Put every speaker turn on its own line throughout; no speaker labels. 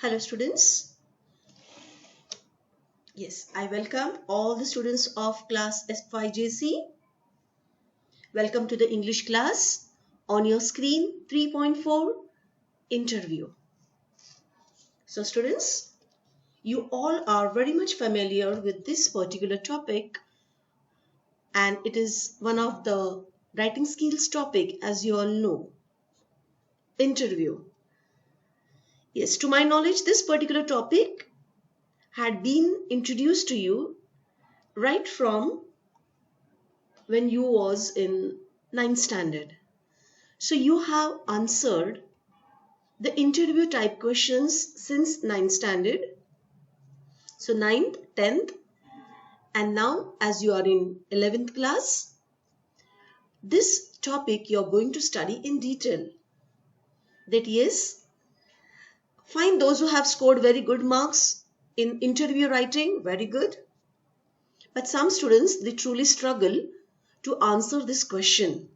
Hello students. Yes, I welcome all the students of class FYJC. Welcome to the English class on your screen 3.4 interview. So students, you all are very much familiar with this particular topic, and it is one of the writing skills topic, as you all know. Interview. Yes, to my knowledge, this particular topic had been introduced to you right from when you was in 9th standard. So you have answered the interview type questions since 9th standard. So 9th, 10th, and now as you are in 11th class, this topic you are going to study in detail. That yes, find those who have scored very good marks in interview writing, very good. But some students, they truly struggle to answer this question.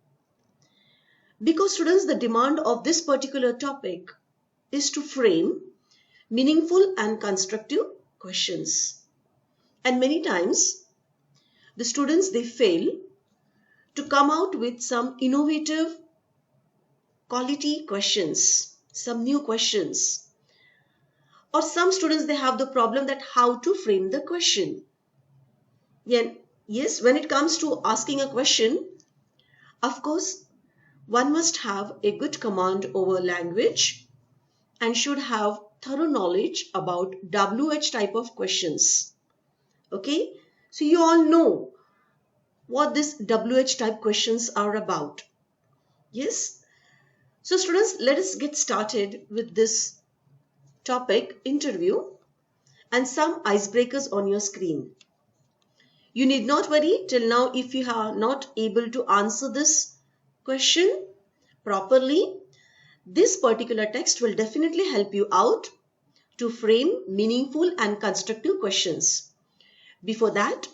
Because students, the demand of this particular topic is to frame meaningful and constructive questions. And many times, the students, they fail to come out with some innovative quality questions, some new questions. Or some students, they have the problem that how to frame the question. Yes, when it comes to asking a question, of course, one must have a good command over language and should have thorough knowledge about WH type of questions. Okay, so you all know what these WH type questions are about. Yes, so students, let us get started with this topic, interview, and some icebreakers on your screen. You need not worry till now if you are not able to answer this question properly. This particular text will definitely help you out to frame meaningful and constructive questions. Before that,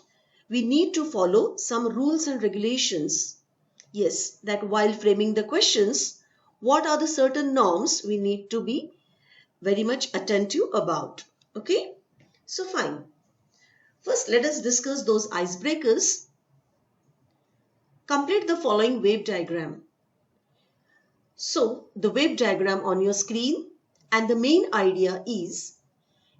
we need to follow some rules and regulations. Yes, that while framing the questions, what are the certain norms we need to be very much attentive about. Okay, so fine. First, let us discuss those icebreakers. Complete the following wave diagram. So, the wave diagram on your screen, and the main idea is,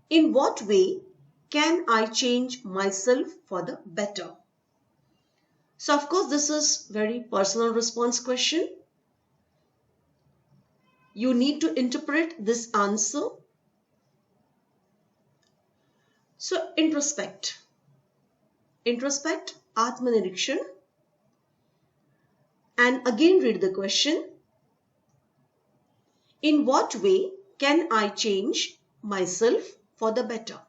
in what way can I change myself for the better? So, of course, this is very personal response question. You need to interpret this answer. So, introspect, Atmanirikshan, and again read the question. In what way can I change myself for the better?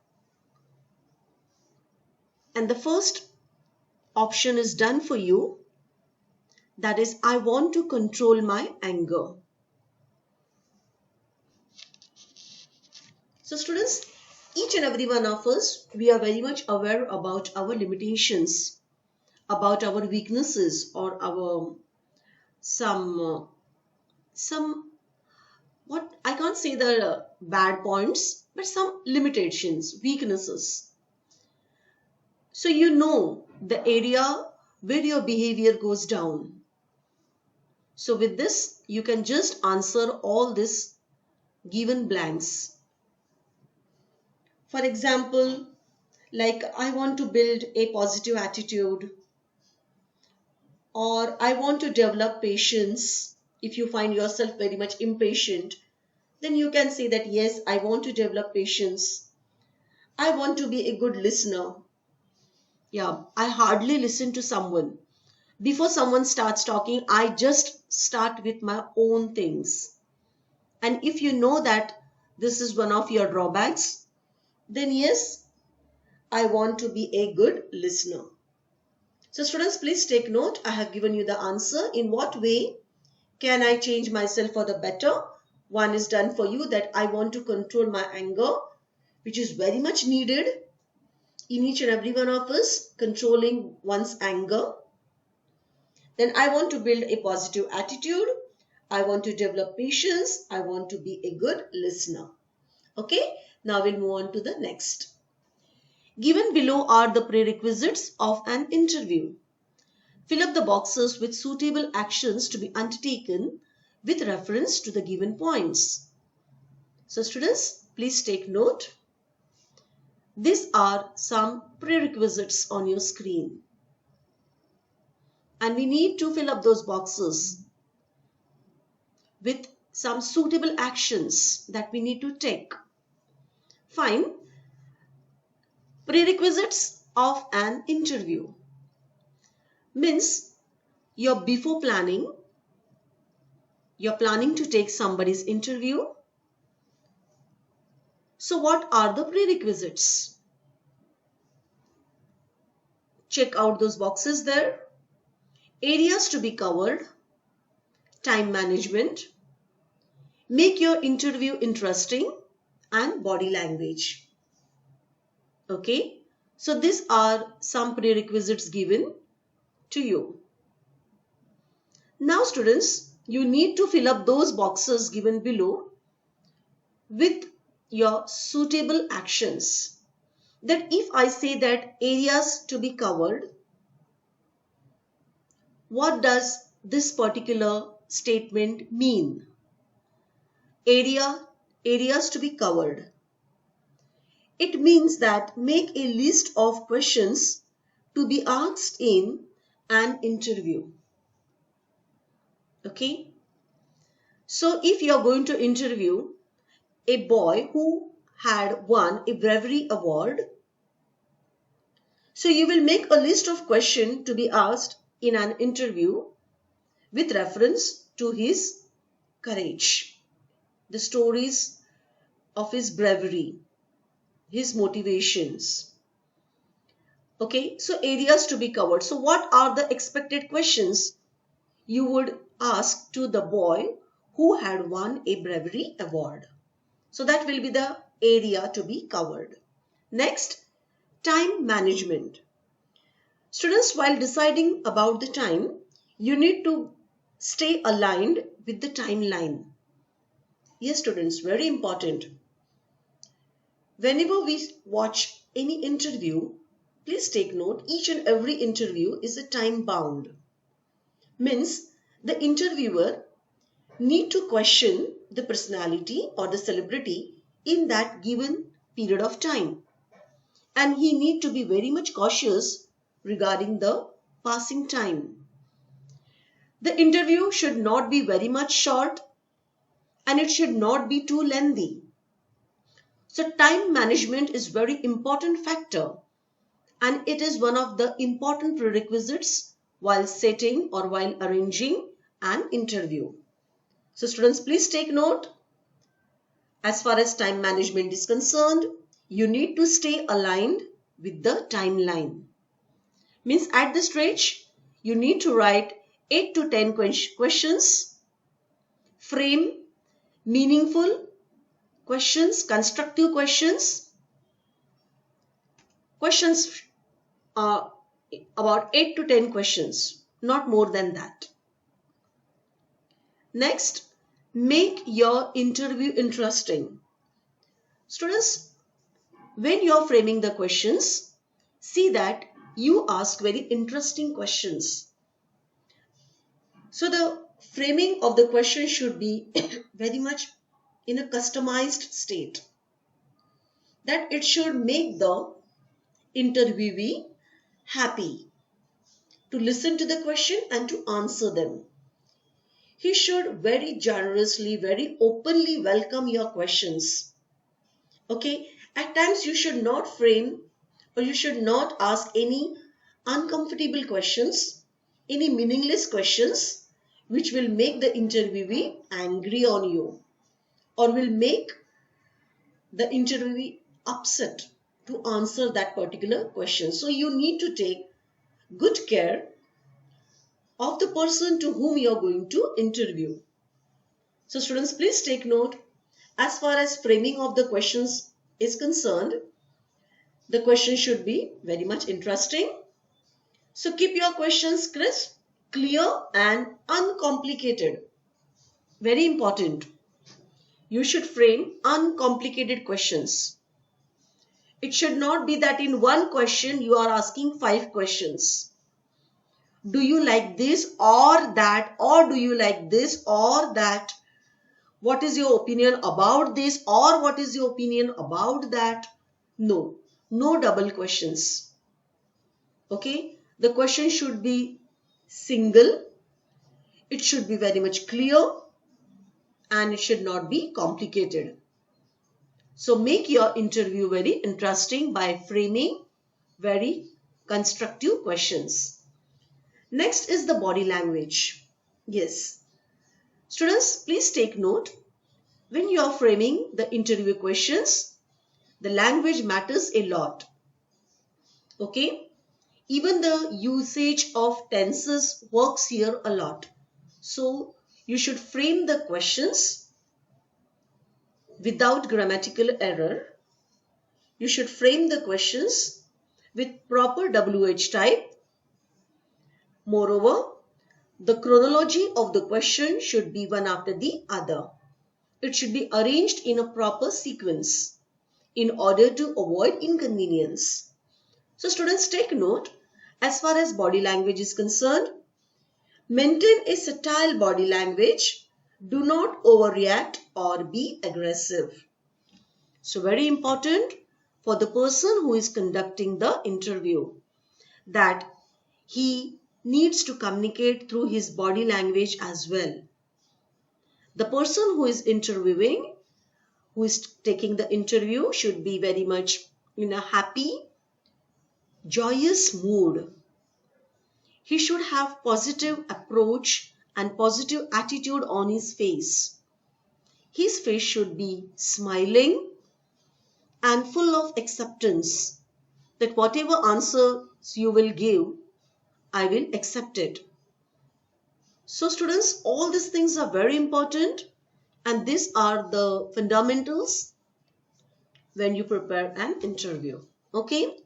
And the first option is done for you. That is, I want to control my anger. So students, each and every one of us, we are very much aware about our limitations, about our weaknesses, or our what I can't say the bad points, but some limitations, weaknesses. So you know the area where your behavior goes down. So with this, you can just answer all these given blanks. For example, like I want to build a positive attitude, or I want to develop patience. If you find yourself very much impatient, then you can say that yes, I want to develop patience. I want to be a good listener. Yeah, I hardly listen to someone. Before someone starts talking, I just start with my own things. And if you know that this is one of your drawbacks, then yes, I want to be a good listener. So students, please take note. I have given you the answer. In what way can I change myself for the better? One is done for you, that I want to control my anger, which is very much needed in each and every one of us, controlling one's anger. Then I want to build a positive attitude. I want to develop patience. I want to be a good listener. Okay, now we'll move on to the next. Given below are the prerequisites of an interview. Fill up the boxes with suitable actions to be undertaken with reference to the given points. So students, please take note. These are some prerequisites on your screen. And we need to fill up those boxes with some suitable actions that we need to take. Fine. Prerequisites of an interview means you're planning to take somebody's interview. So what are the prerequisites? Check out those boxes there. Areas to be covered, time management, make your interview interesting, and body language. Okay, so these are some prerequisites given to you. Now students, you need to fill up those boxes given below with your suitable actions. That if I say that areas to be covered, what does this particular statement mean? Areas to be covered. It means that make a list of questions to be asked in an interview. Okay. So if you are going to interview a boy who had won a bravery award, so you will make a list of questions to be asked in an interview with reference to his courage, the stories of his bravery, his motivations. Okay, so areas to be covered. So what are the expected questions you would ask to the boy who had won a bravery award? So that will be the area to be covered. Next, time management. Students, while deciding about the time, you need to stay aligned with the timeline. Yes, students, very important. Whenever we watch any interview, please take note, each and every interview is a time bound. Means the interviewer need to question the personality or the celebrity in that given period of time. And he need to be very much cautious regarding the passing time. The interview should not be very much short and it should not be too lengthy. So time management is very important factor and it is one of the important prerequisites while setting or while arranging an interview. So students, please take note. As far as time management is concerned, you need to stay aligned with the timeline. Means at this stage, you need to write 8 to 10 questions, frame meaningful questions, constructive questions are about 8 to 10 questions, not more than that. Next, make your interview interesting. Students, when you are framing the questions, see that you ask very interesting questions. So the framing of the question should be very much in a customized state, that it should make the interviewee happy to listen to the question and to answer them. He should very generously, very openly welcome your questions. Okay, at times you should not frame or you should not ask any uncomfortable questions, any meaningless questions which will make the interviewee angry on you or will make the interviewee upset to answer that particular question. So you need to take good care of the person to whom you are going to interview. So students, please take note, as far as framing of the questions is concerned, the question should be very much interesting. So keep your questions crisp, clear and uncomplicated. Very important. You should frame uncomplicated questions. It should not be that in one question you are asking 5 questions. Do you like this or that, or do you like this or that? What is your opinion about this, or what is your opinion about that? No, no double questions. Okay, the question should be single, it should be very much clear, and it should not be complicated. So make your interview very interesting by framing very constructive questions. Next is the body language. Yes, students, please take note. When you are framing the interview questions, the language matters a lot. Okay, even the usage of tenses works here a lot. So you should frame the questions without grammatical error. You should frame the questions with proper WH type. Moreover, the chronology of the question should be one after the other. It should be arranged in a proper sequence in order to avoid inconvenience. So students, take note, as far as body language is concerned, maintain a subtle body language. Do not overreact or be aggressive. So very important for the person who is conducting the interview, that he needs to communicate through his body language as well. The person who is interviewing, who is taking the interview, should be very much in a happy, joyous mood. He should have positive approach and positive attitude on his face. His face should be smiling and full of acceptance that whatever answers you will give, I will accept it. So students, all these things are very important, and these are the fundamentals when you prepare an interview. Okay.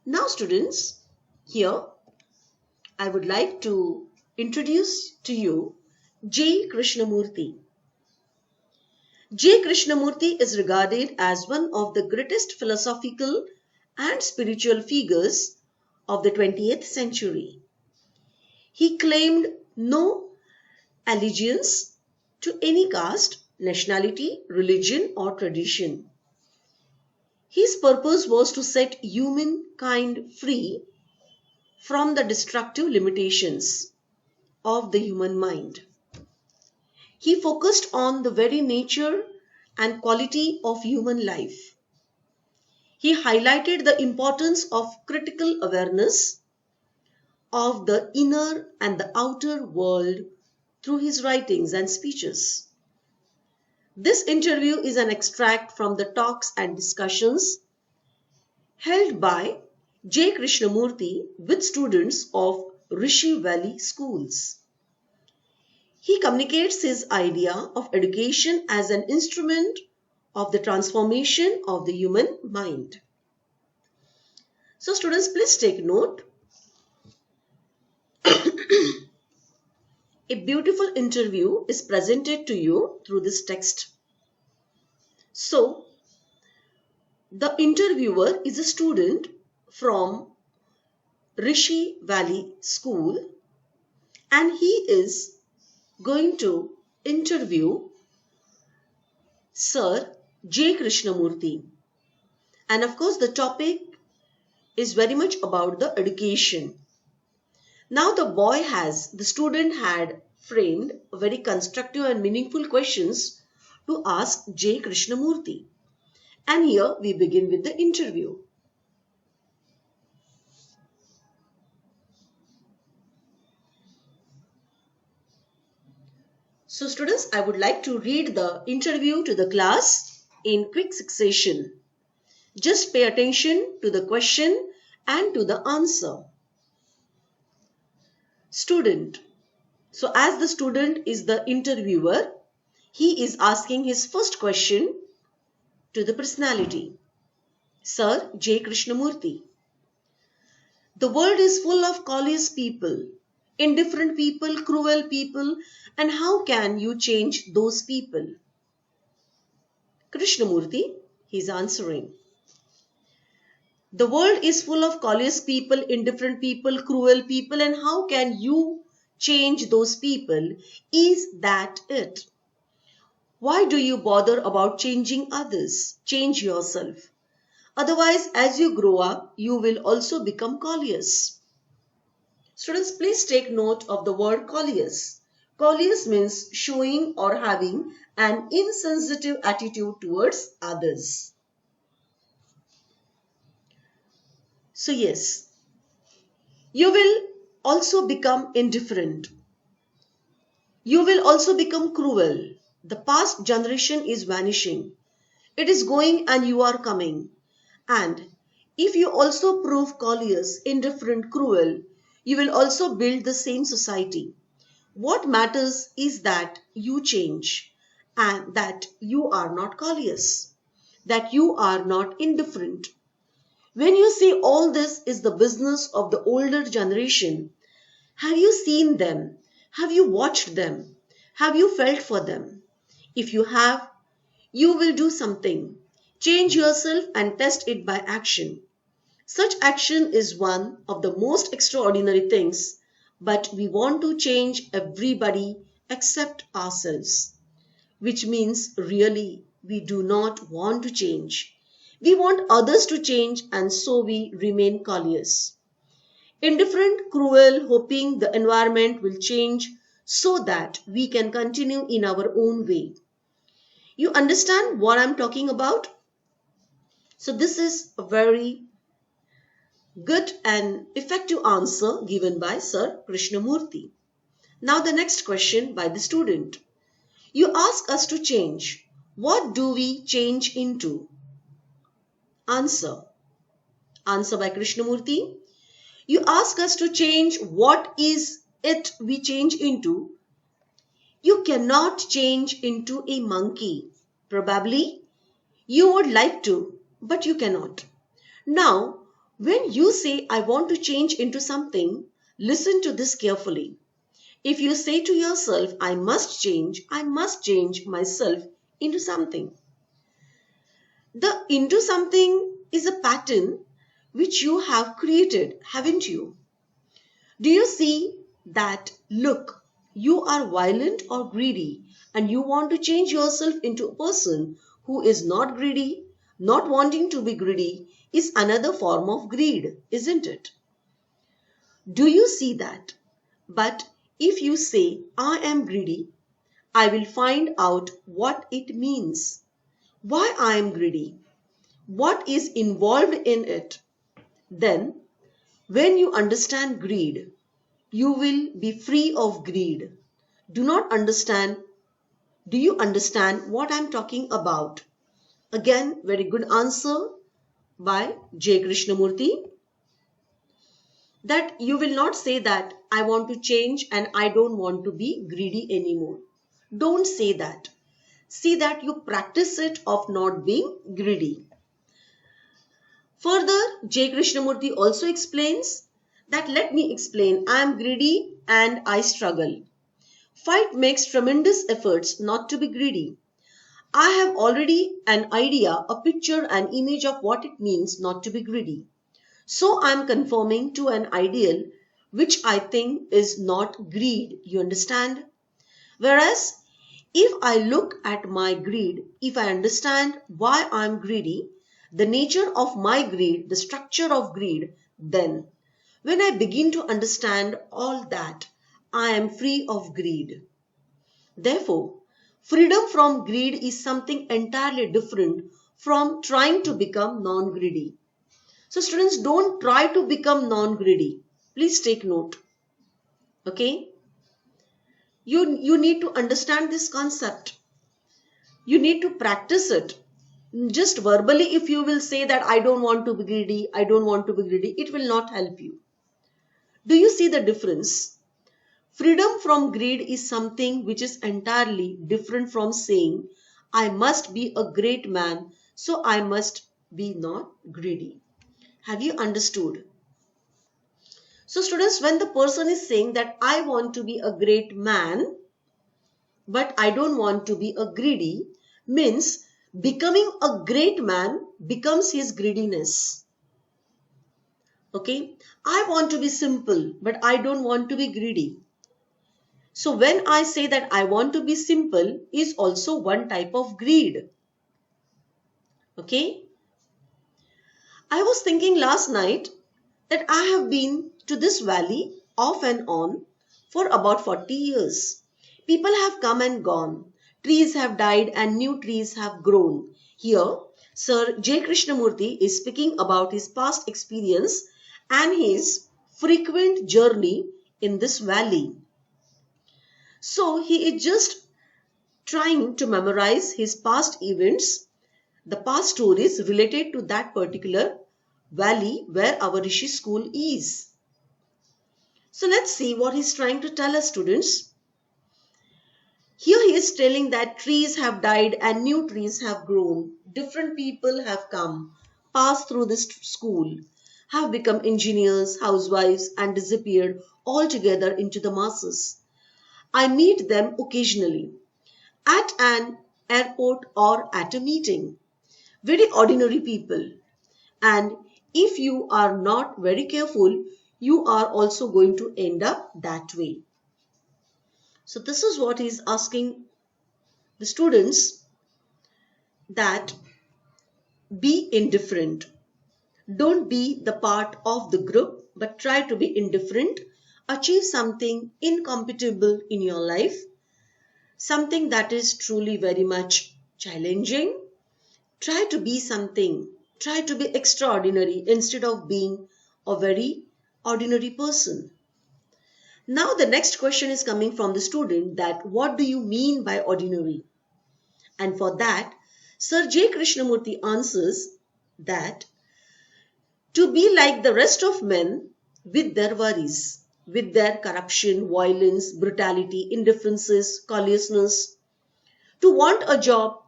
Now students, here I would like to introduce to you J. Krishnamurti. J. Krishnamurti is regarded as one of the greatest philosophical and spiritual figures of the 20th century. He claimed no allegiance to any caste, nationality, religion, or tradition. His purpose was to set humankind free from the destructive limitations of the human mind. He focused on the very nature and quality of human life. He highlighted the importance of critical awareness of the inner and the outer world through his writings and speeches. This interview is an extract from the talks and discussions held by J. Krishnamurti with students of Rishi Valley schools. He communicates his idea of education as an instrument of the transformation of the human mind. So students, please take note. A beautiful interview is presented to you through this text. So, the interviewer is a student from Rishi Valley School, and he is going to interview Sir J. Krishnamurti. And of course, the topic is very much about the education. Now the student had framed very constructive and meaningful questions to ask J. Krishnamurti. And here we begin with the interview. So students, I would like to read the interview to the class in quick succession. Just pay attention to the question and to the answer. Student. So as the student is the interviewer, he is asking his first question to the personality, Sir J. Krishnamurti. The world is full of callous people, indifferent people, cruel people, and how can you change those people? Krishnamurti, he's answering. The world is full of callous people, indifferent people, cruel people, and how can you change those people? Is that it? Why do you bother about changing others? Change yourself. Otherwise, as you grow up, you will also become callous. Students, please take note of the word callous. Callous means showing or having an insensitive attitude towards others. So yes, you will also become indifferent. You will also become cruel. The past generation is vanishing. It is going and you are coming. And if you also prove callous, indifferent, cruel, you will also build the same society. What matters is that you change and that you are not callous, that you are not indifferent. When you say all this is the business of the older generation, have you seen them? Have you watched them? Have you felt for them? If you have, you will do something. Change yourself and test it by action. Such action is one of the most extraordinary things, but we want to change everybody except ourselves, which means really we do not want to change. We want others to change and so we remain callous. Indifferent, cruel, hoping the environment will change so that we can continue in our own way. You understand what I'm talking about? So this is a very good and effective answer given by Sir Krishnamurti. Now the next question by the student. You ask us to change. What do we change into? Answer. Answer by Krishnamurti. You ask us to change. What is it we change into? You cannot change into a monkey. Probably you would like to, but you cannot. Now, when you say, I want to change into something, listen to this carefully. If you say to yourself, I must change myself into something. The into something is a pattern which you have created, haven't you? Do you see that? Look, you are violent or greedy and you want to change yourself into a person who is not greedy. Not wanting to be greedy is another form of greed, isn't it? Do you see that? But if you say, I am greedy, I will find out what it means, why I am greedy, what is involved in it. Then, when you understand greed, you will be free of greed. Do you understand what I am talking about? Again, very good answer by J. Krishnamurti. That you will not say that I want to change and I don't want to be greedy anymore. Don't say that. See that you practice it of not being greedy. Further, J. Krishnamurti also explains that let me explain. I am greedy and I struggle. Fight makes tremendous efforts not to be greedy. I have already an idea, a picture, an image of what it means not to be greedy. So I am conforming to an ideal which I think is not greed, you understand? Whereas if I look at my greed, if I understand why I am greedy, the nature of my greed, the structure of greed, then when I begin to understand all that, I am free of greed. Therefore, freedom from greed is something entirely different from trying to become non-greedy. So students, don't try to become non-greedy. Please take note. Okay? You need to understand this concept. You need to practice it. Just verbally, if you will say that I don't want to be greedy, I don't want to be greedy, it will not help you. Do you see the difference? Freedom from greed is something which is entirely different from saying, I must be a great man, so I must be not greedy. Have you understood? So students, when the person is saying that I want to be a great man, but I don't want to be a greedy, means Becoming a great man becomes his greediness. Okay, I want to be simple, but I don't want to be greedy. So when I say that I want to be simple is also one type of greed. Okay, I was thinking last night that I have been to this valley off and on for about 40 years. People have come and gone. Trees have died and new trees have grown. Here, Sir J. Krishnamurti is speaking about his past experience and his frequent journey in this valley. So he is just trying to memorize his past events, the past stories related to that particular valley where our Rishi school is. So let's see what he's trying to tell us, students. Here he is telling that trees have died and new trees have grown. Different people have come, passed through this school, have become engineers, housewives, and disappeared altogether into the masses. I meet them occasionally at an airport or at a meeting. Very ordinary people. And if you are not very careful, you are also going to end up that way. So this is what he is asking the students, that be indifferent. Don't be the part of the group, but try to be indifferent. Achieve something incompatible in your life, something that is truly very much challenging. Try to be something. Try to be extraordinary instead of being a very ordinary person. Now the next question is coming from the student, that what do you mean by ordinary? And for that, Sir J. Krishnamurti answers that to be like the rest of men with their worries, with their corruption, violence, brutality, indifferences, callousness, to want a job,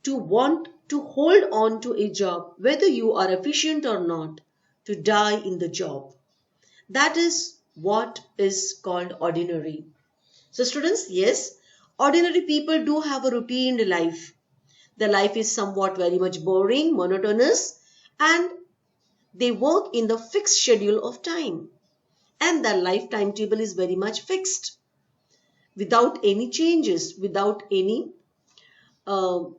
to want to hold on to a job, whether you are efficient or not, to die in the job. That is what is called ordinary. So students, yes, ordinary people do have a routine life. Their life is somewhat very much boring, monotonous, and they work in the fixed schedule of time. And their life timetable is very much fixed, without any changes, without any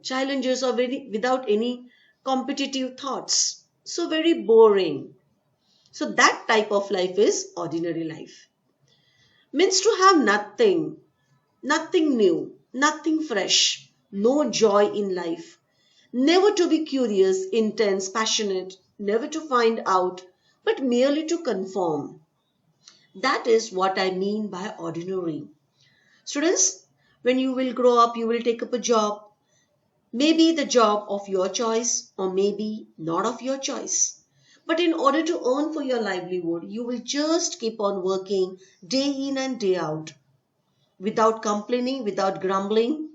challenges, or without any competitive thoughts. So very boring. So that type of life is ordinary life. Means to have nothing, nothing new, nothing fresh, no joy in life, never to be curious, intense, passionate, never to find out, but merely to conform. That is what I mean by ordinary. Students, when you will grow up, you will take up a job. Maybe the job of your choice, or maybe not of your choice. But in order to earn for your livelihood, you will just keep on working day in and day out, without complaining, without grumbling,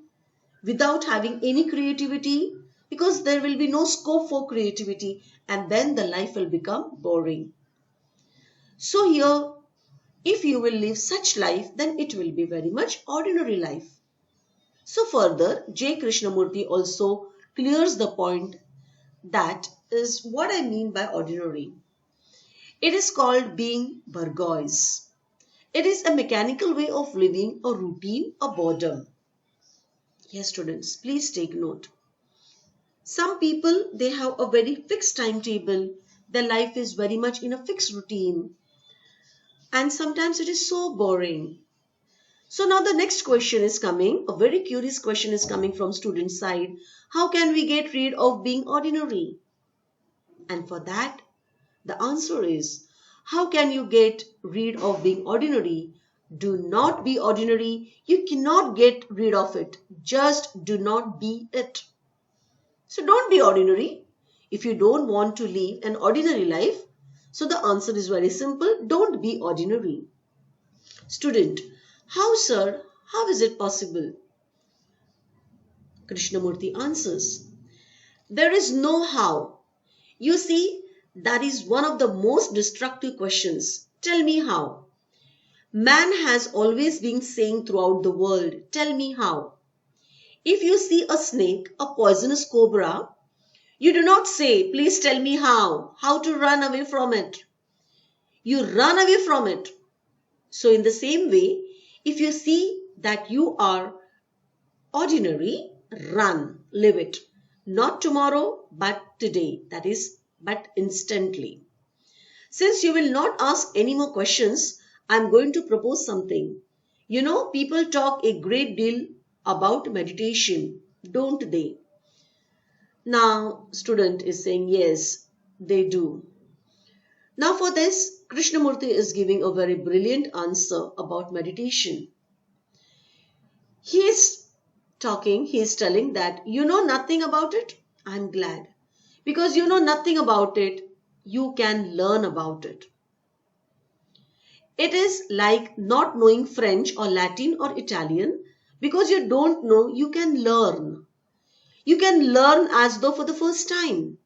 without having any creativity, because there will be no scope for creativity, and then the life will become boring. So here, if you will live such life, then it will be very much ordinary life. So further, J. Krishnamurti also clears the point, that is what I mean by ordinary. It is called being bourgeois. It is a mechanical way of living, a routine, a boredom. Yes, students, please take note. Some people, they have a very fixed timetable. Their life is very much in a fixed routine. And sometimes it is so boring. So now the next question is coming, a very curious question is coming from student side. How can we get rid of being ordinary? And for that, the answer is, how can you get rid of being ordinary? Do not be ordinary. You cannot get rid of it. Just do not be it. So don't be ordinary. If you don't want to live an ordinary life, so the answer is very simple. Don't be ordinary. Student, how, sir? How is it possible? Krishnamurti answers, there is no how. You see, that is one of the most destructive questions. Tell me how. Man has always been saying throughout the world, tell me how. If you see a snake, a poisonous cobra, you do not say, please tell me how to run away from it. You run away from it. So in the same way, if you see that you are ordinary, run, live it. Not tomorrow, but today. That is, but instantly. Since you will not ask any more questions, I am going to propose something. You know, people talk a great deal about meditation, don't they? Now, student is saying, yes, they do. Now for this, Krishnamurti is giving a very brilliant answer about meditation. He is telling that you know nothing about it. I'm glad. Because you know nothing about it, you can learn about it. It is like not knowing French or Latin or Italian. Because you don't know, you can learn. You can learn as though for the first time.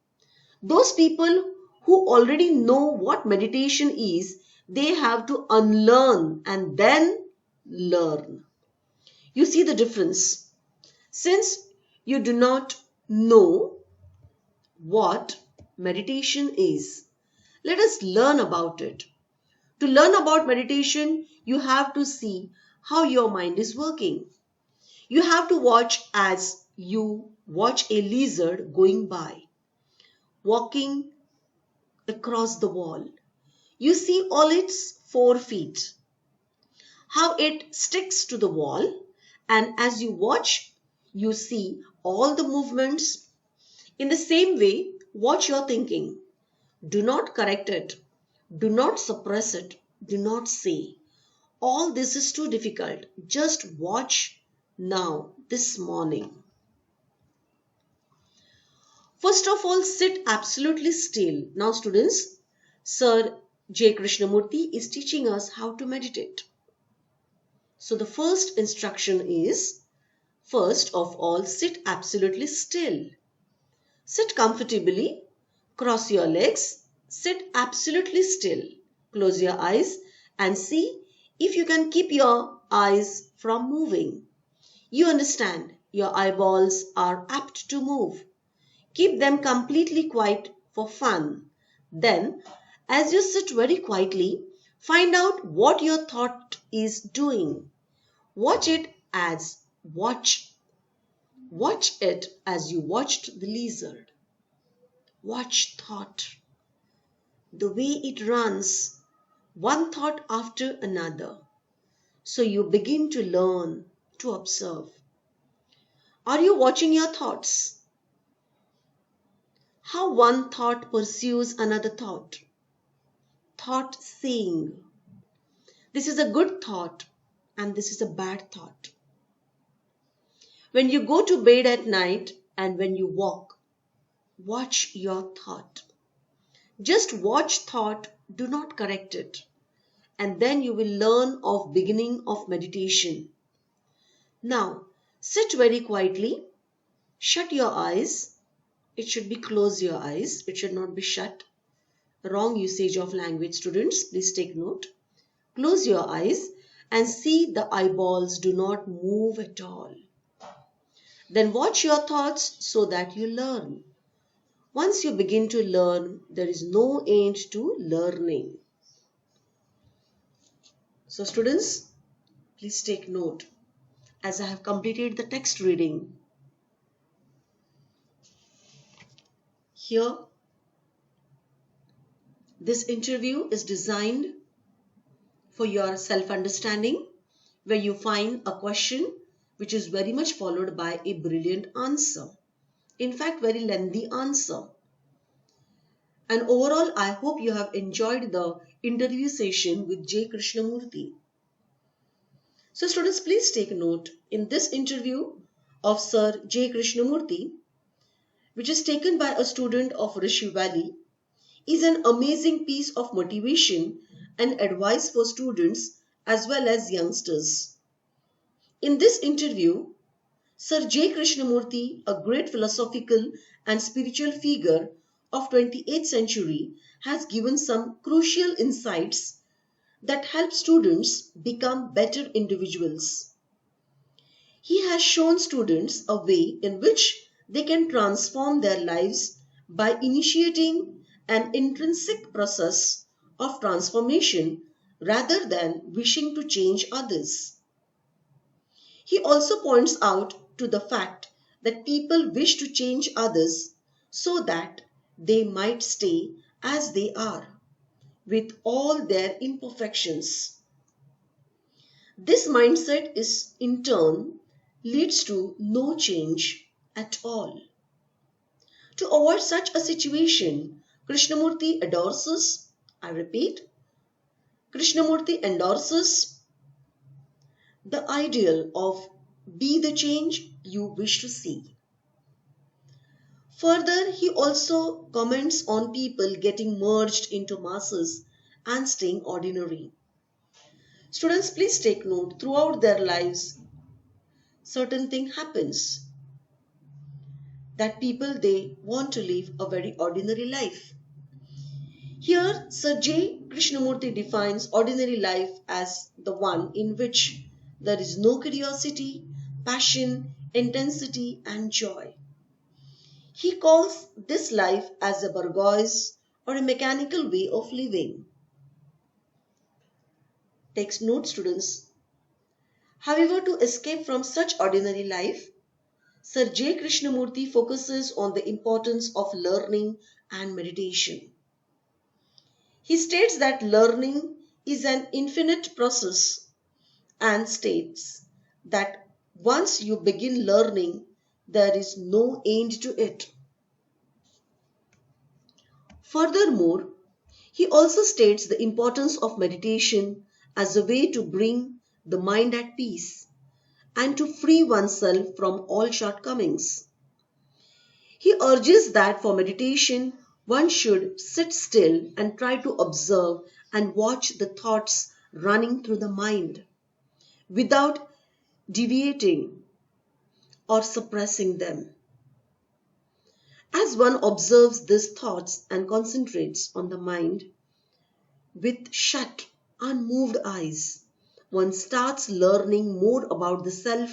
Those people who already know what meditation is, they have to unlearn and then learn. You see the difference. Since you do not know what meditation is, let us learn about it. To learn about meditation, you have to see how your mind is working. You have to watch as you watch a lizard going by, walking across the wall. You see all its 4 feet, how it sticks to the wall, and as you watch, you see all the movements. In the same way, watch your thinking. Do not correct it. Do not suppress it. Do not say, all this is too difficult. Just watch now, this morning. First of all, sit absolutely still. Now, students, Sir J. Krishnamurti is teaching us how to meditate. So, the first instruction is, first of all, sit absolutely still. Sit comfortably, cross your legs, sit absolutely still. Close your eyes and see if you can keep your eyes from moving. You understand, your eyeballs are apt to move. Keep them completely quiet for fun. Then, as you sit very quietly, find out what your thought is doing. Watch it as you watched the lizard. Watch thought. The way it runs, one thought after another. So you begin to learn to observe. Are you watching your thoughts? How one thought pursues another thought. Thought saying, this is a good thought and this is a bad thought. When you go to bed at night and when you walk, watch your thought. Just watch thought, do not correct it. And then you will learn of beginning of meditation. Now, sit very quietly, shut your eyes. It should be close your eyes, it should not be shut. Wrong usage of language, students, please take note. Close your eyes and see the eyeballs do not move at all. Then watch your thoughts so that you learn. Once you begin to learn, there is no end to learning. So students, please take note as I have completed the text reading. Here, this interview is designed for your self-understanding, where you find a question which is very much followed by a brilliant answer. In fact, very lengthy answer. And overall, I hope you have enjoyed the interview session with J. Krishnamurti. So students, please take note. In this interview of Sir J. Krishnamurti, which is taken by a student of Rishi Valley, is an amazing piece of motivation and advice for students as well as youngsters. In this interview, Sir J. Krishnamurti, a great philosophical and spiritual figure of 28th century, has given some crucial insights that help students become better individuals. He has shown students a way in which they can transform their lives by initiating an intrinsic process of transformation rather than wishing to change others. He also points out to the fact that people wish to change others so that they might stay as they are, with all their imperfections. This mindset is in turn leads to no change at all. To avoid such a situation, Krishnamurti endorses, I repeat, Krishnamurti endorses the ideal of be the change you wish to see. Further, he also comments on people getting merged into masses and staying ordinary. Students, please take note, throughout their lives, certain thing happens that people they want to live a very ordinary life. Here, Sir J. Krishnamurti defines ordinary life as the one in which there is no curiosity, passion, intensity, and joy. He calls this life as a bourgeois or a mechanical way of living. Take note, students. However, to escape from such ordinary life, Sir J. Krishnamurti focuses on the importance of learning and meditation. He states that learning is an infinite process and states that once you begin learning, there is no end to it. Furthermore, he also states the importance of meditation as a way to bring the mind at peace and to free oneself from all shortcomings. He urges that for meditation, one should sit still and try to observe and watch the thoughts running through the mind without deviating or suppressing them. As one observes these thoughts and concentrates on the mind with shut, unmoved eyes, one starts learning more about the self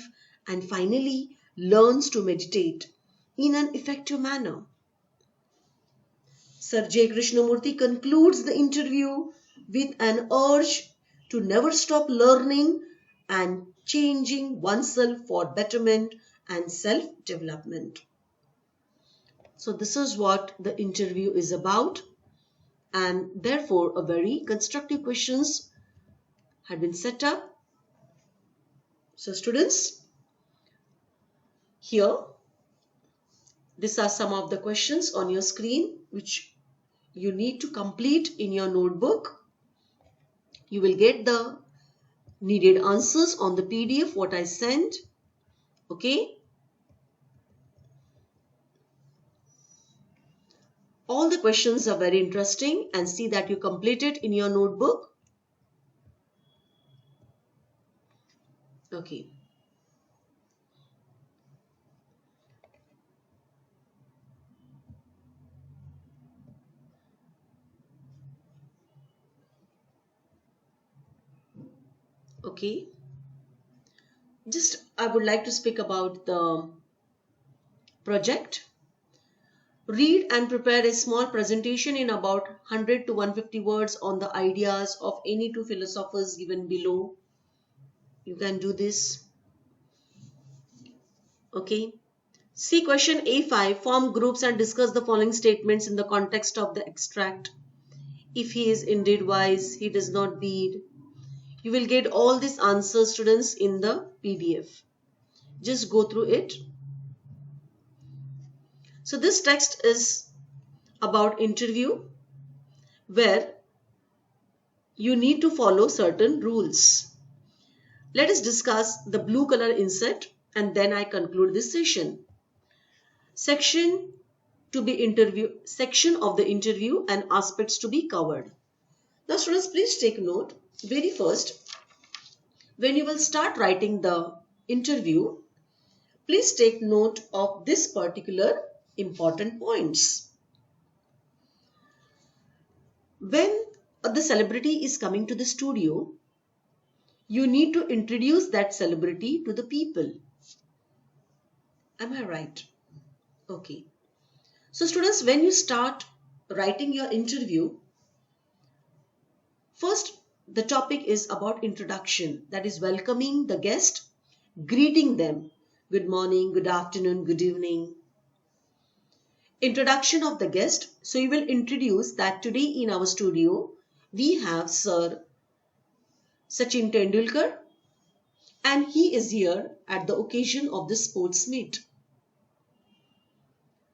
and finally learns to meditate in an effective manner. Sir J. Krishnamurti concludes the interview with an urge to never stop learning and changing oneself for betterment and self-development. So this is what the interview is about, and therefore a very constructive questions had been set up. So students, here these are some of the questions on your screen which you need to complete in your notebook. You will get the needed answers on the PDF what I sent. Okay. All the questions are very interesting and see that you complete it in your notebook. Okay. Okay. Just I would like to speak about the project. Read and prepare a small presentation in about 100 to 150 words on the ideas of any two philosophers given below. You can do this. Okay. See question A5. Form groups and discuss the following statements in the context of the extract. If he is indeed wise, he does not bead. You will get all these answers, students, in the PDF. Just go through it. So this text is about interview where you need to follow certain rules. Let us discuss the blue color insert and then I conclude this session. Section of the interview and aspects to be covered. Now students, please take note. Very first, when you will start writing the interview, please take note of this particular important points. When the celebrity is coming to the studio, You need to introduce that celebrity to the people. Am I right? Okay. So students, when you start writing your interview, first the topic is about introduction, that is welcoming the guest, greeting them. Good morning, good afternoon, good evening. Introduction of the guest. So you will introduce that today in our studio we have Sir Sachin Tendulkar, and he is here at the occasion of the sports meet.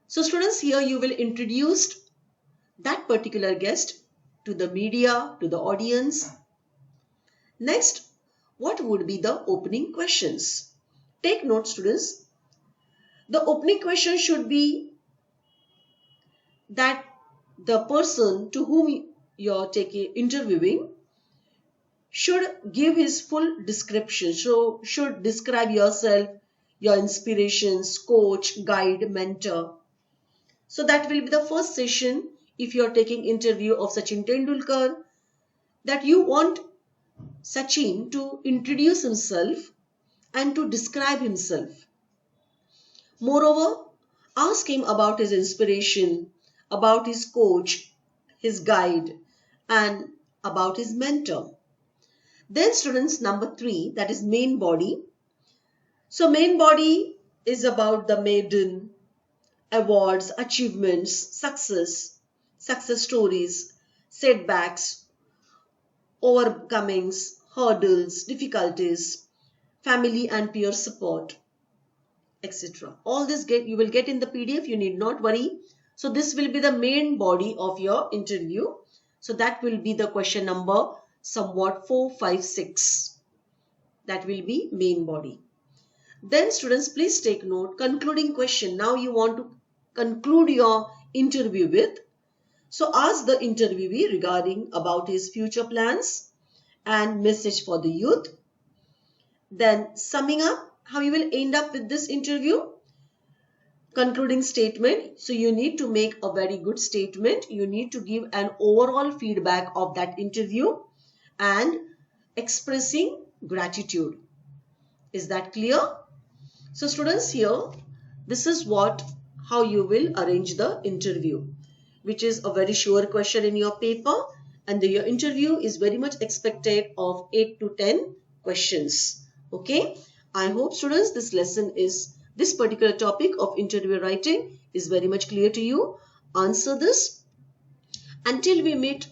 So students, here you will introduce that particular guest to the media, to the audience. Next, what would be the opening questions? Take note, students. The opening question should be that the person to whom you're interviewing should give his full description. So should describe yourself, your inspirations, coach, guide, mentor. So that will be the first session if you're taking interview of Sachin Tendulkar, that you want Sachin to introduce himself and to describe himself. Moreover, ask him about his inspiration, about his coach, his guide, and about his mentor. Then students, number 3, that is main body. So main body is about the maiden, awards, achievements, success stories, setbacks, overcomings, hurdles, difficulties, family and peer support, etc. All this you will get in the PDF. You need not worry. So this will be the main body of your interview. So that will be the question number somewhat 4, 5, 6. That will be main body. Then students, please take note, concluding question. Now you want to conclude your interview with. So ask the interviewee regarding about his future plans and message for the youth. Then summing up, how you will end up with this interview. Concluding statement. So you need to make a very good statement. You need to give an overall feedback of that interview and expressing gratitude. Is that clear? So students, here, this is how you will arrange the interview, which is a very sure question in your paper, and your interview is very much expected of 8 to 10 questions. Okay, I hope students this particular topic of interview writing is very much clear to you. Answer this. Until we meet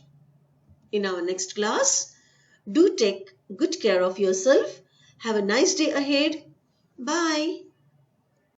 in our next class, do take good care of yourself. Have a nice day ahead. Bye.